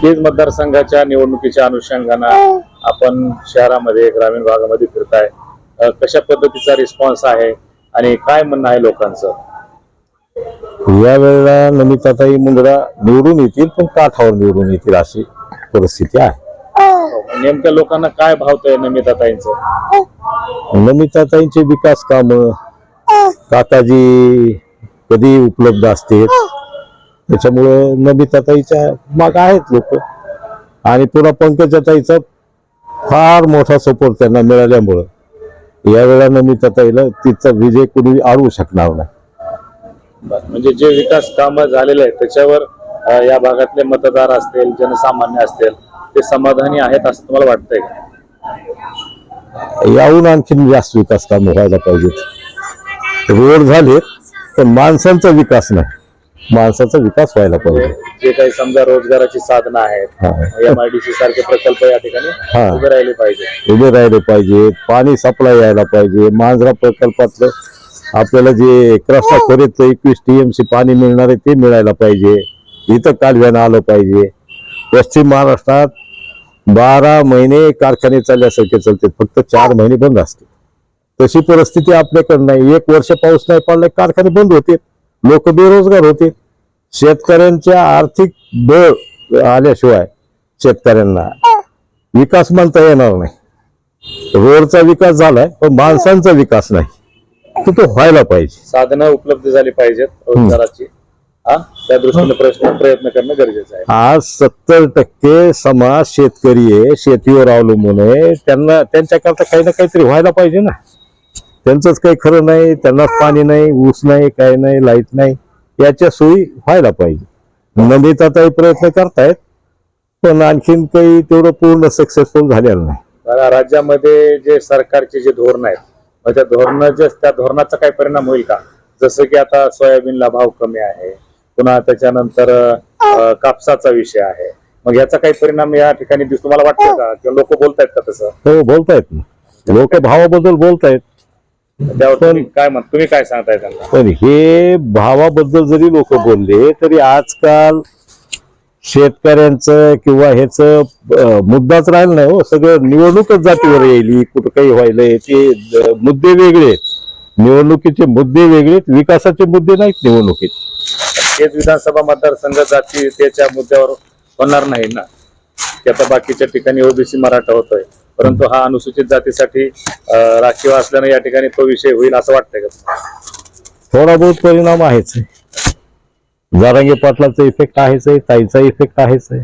केज मतदारसंघाच्या निवडणुकीच्या अनुषंगानं आपण शहरामध्ये ग्रामीण भागामध्ये फिरताय, कशा पद्धतीचा रिस्पॉन्स आहे आणि काय म्हणणं आहे लोकांचं? यावेळेला नमिताताई मुंदडा निवडून येतील, पण काठावर निवडून येतील अशी परिस्थिती आहे. नेमक्या लोकांना काय भावतंय नमिताताईंचं? नमिताताईंचे विकास काम काकाजी कधी उपलब्ध असते, त्याच्यामुळे नमिताताईच्या माग आहेत लोक. आणि पुन्हा पंकजाताईचा फार मोठा सपोर्ट त्यांना मिळाल्यामुळं यावेळेला नमिताताईला तिचा विजय कोणी अडवू शकणार नाही. म्हणजे जे विकास काम झालेले आहेत त्याच्यावर या भागातले मतदार असतील, जनसामान्य असतील, ते समाधानी आहेत असं तुम्हाला वाटतंय का? याहून आणखीन जास्त विकास काम व्हायला पाहिजेत. रोड झाले पण माणसांचा विकास नाही, माणसाचा विकास व्हायला पाहिजे. जे काही समजा रोजगाराची साधनं आहेत, MIDC सारखे प्रकल्प या ठिकाणी उभे राहिले पाहिजे. पाणी सप्लाय यायला पाहिजे. मांजरा प्रकल्पातलं आपल्याला जे कृष्णा खोऱ्यात 21 TMC पाणी मिळणार आहे ते मिळायला पाहिजे. इथं कालव्यानं आलं पाहिजे. पश्चिम महाराष्ट्रात 12 महिने कारखाने चालल्यासारखे चालते, फक्त 4 महिने बंद असते. तशी परिस्थिती आपल्याकडे नाही. 1 वर्ष पाऊस नाही पडला कारखाने बंद होते, लोक बेरोजगार होते. शेतकऱ्यांच्या आर्थिक बळ आल्याशिवाय शेतकऱ्यांना विकास म्हणता येणार नाही. रोडचा विकास झालाय पण माणसांचा विकास नाही, तो व्हायला पाहिजे. साधनं उपलब्ध झाली पाहिजेत रोजगाराची, त्या दृष्टीने प्रयत्न करणं गरजेचं आहे. आज 70% समाज शेतकरी आहे, शेतीवर अवलंबून आहे. त्यांना त्यांच्याकरता काही ना काहीतरी व्हायला पाहिजे ना. त्यांचंच काही खरं नाही, त्यांना पाणी नाही, ऊस नाही, काही नाही, लाईट नाही, याच्या सोयी व्हायला पाहिजे. नमिताताई प्रयत्न करतायत पण आणखीन काही तेवढं पूर्ण सक्सेसफुल झालेलं नाही. राज्यामध्ये जे सरकारचे जे धोरण आहेत, मग त्या धोरणाचा काय परिणाम होईल का? जसं की आता सोयाबीनला भाव कमी आहे, पुन्हा त्याच्यानंतर कापसाचा विषय आहे, मग याचा काही परिणाम या ठिकाणी तुम्हाला वाटतं का? किंवा लोक बोलतायत का तसं? हो, बोलतायत ना, लोक भावाबद्दल बोलतायत. तुम्ही काय सांगताय त्यांना? पण हे भावाबद्दल जरी लोक बोलले तरी आजकाल शेतकऱ्यांचं किंवा ह्याच मुद्दाच राहिला नाही हो. सगळं निवडणूकच जातीवर येईल, कुठं काही व्हायलंय. ते मुद्दे वेगळे, निवडणुकीचे मुद्दे वेगळे, विकासाचे मुद्दे नाहीत निवडणुकीत. हेच विधानसभा मतदारसंघ जातीयतेच्या मुद्द्यावर होणार नाही ना, की आता बाकीच्या ठिकाणी OBC मराठा होतोय, परंतु हा अनुसूचित जातीसाठी राखीव असल्याने या ठिकाणी तो विषय होईल असं वाटतंय का? थोडा बहुत परिणाम आहेच. जरांगे पाटलाचा इफेक्ट आहेच आहे, ताईचा इफेक्ट आहेच आहे.